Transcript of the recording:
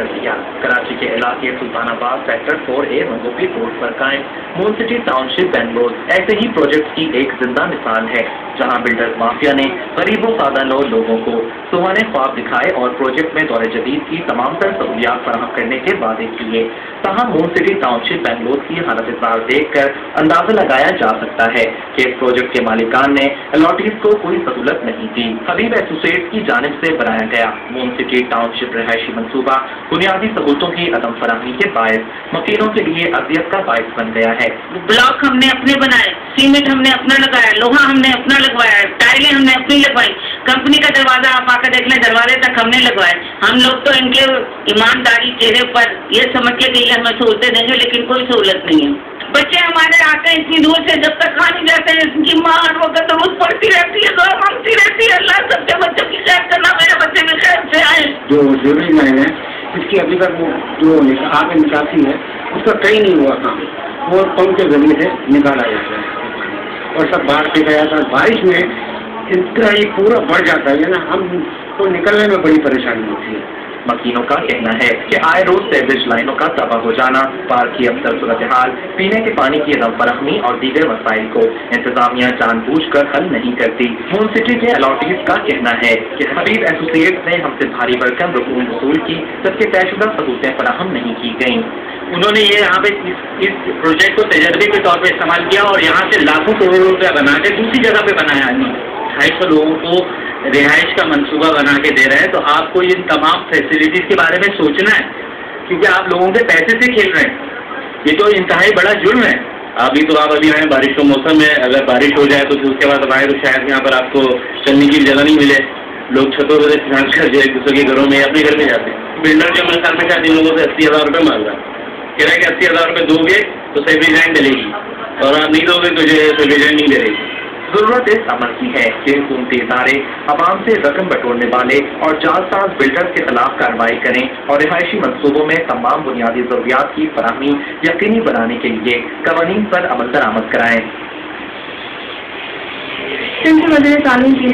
कर दिया। कराची के इलाके सुल्तान आबाद सेक्टर 4A मंगोपी रोड पर कायम मून सिटी टाउनशिप बेंगलोर ऐसे ही प्रोजेक्ट की एक जिंदा मिसाल है, जहां बिल्डर्स माफिया ने गरीबों सादा लोगों को सुहाने ख्वाब दिखाए और प्रोजेक्ट में दौरे जदीद की तमाम तर सहूलियात फराहम करने के वादे किए। तहम मून सिटी टाउनशिप बेंगलोर की हालत इज़ार देख कर अंदाजा लगाया जा सकता है कि इस प्रोजेक्ट के मालिकान ने अलॉटीज को कोई सहूलत नहीं दी। हबीब एसोसिएट्स की जानिब से बनाया गया मून सिटी टाउनशिप रिहायशी मनसूबा बुनियादी सहूलतों की अदम फराहमी के बायस मकीनों के लिए अजियत का बायस बन गया है। ब्लॉक हमने अपने बनाए, सीमेंट हमने अपना लगाया, लोहा हमने अपना लगवाया, टाइलें हमने अपनी लगवाई, कंपनी का दरवाजा आप आकर देख लें, दरवाजे तक हमने लगवाए। हम लोग तो इनके ईमानदारी चेहरे पर ये समझ के कि हमें सहूलतें देंगे, लेकिन कोई सहूलत नहीं है। बच्चे हमारे आते हैं इतनी दूर से, जब तक खाने जाते हैं इनकी माँ हर वक्त रोज पढ़ती रहती है, दुआ मांगती रहती है, अल्लाह सबके बच्चों की खैर करना, मेरे बच्चे भी खैर से आए। जो ड्यूरिंग लाइन है इसकी अभी तक वो जो आगे निकासी है उसका कहीं नहीं हुआ काम, वो पंप के जरिए से निकाला जाता है और सब बाहर फेंका जाता है। बारिश में इतना ही पूरा बढ़ जाता है ना, हम तो निकलने में बड़ी परेशानी होती है। मकीनों का कहना है कि आए रोज सेवेज लाइनों का तबाह हो जाना, पार की अफसर सूरत हाल, पीने के पानी की अदम फराहमी और दीगर मसाइल को इंतजामिया जानबूझकर हल नहीं करती। मून सिटी के अलॉटीज का कहना है कि हबीब एसोसिएट्स ने हमसे भारी भरकम रकूम वसूल की, जबकि तयशुदा सहूलतें फराहम नहीं की गयी। उन्होंने ये यहाँ पे इस प्रोजेक्ट को तजर्बे के तौर पर इस्तेमाल किया और यहाँ से लाखों करोड़ रुपया बना के दूसरी जगह पे बनाया। 250 लोगों को रिहाइश का मंसूबा बना के दे रहे हैं, तो आपको इन तमाम फैसिलिटीज़ के बारे में सोचना है, क्योंकि आप लोगों के पैसे से खेल रहे हैं। ये तो इंतहाई बड़ा जुर्म है। अभी आए बारिश का मौसम है, अगर बारिश हो जाए तो फिर उसके बाद आए तो शायद यहाँ पर आपको चलने की जगह नहीं मिले, लोग छतों पर झांक कर एक दूसरे के घरों में अपने घर में जाते हैं। बिल्डर जो मेरे ख्याल में शायद इन लोगों से 80,000 रुपये मांग रहा है, कह रहा है कि 80,000 रुपये दोगे तो सेवरेज लाइन डलेगी और आप नहीं दोगे तो जो सेवरेज लाइन नहीं डलेगी। जरूरत इस अमल की है कि हुकूमती इदारे अवाम से रकम बटोरने वाले और जालसाज बिल्डर्स के खिलाफ कार्रवाई करें और रिहायशी मनसूबों में तमाम बुनियादी जरूरियात की फराहमी यकीनी बनाने के लिए कवानीन पर अमल दरामद कराएं।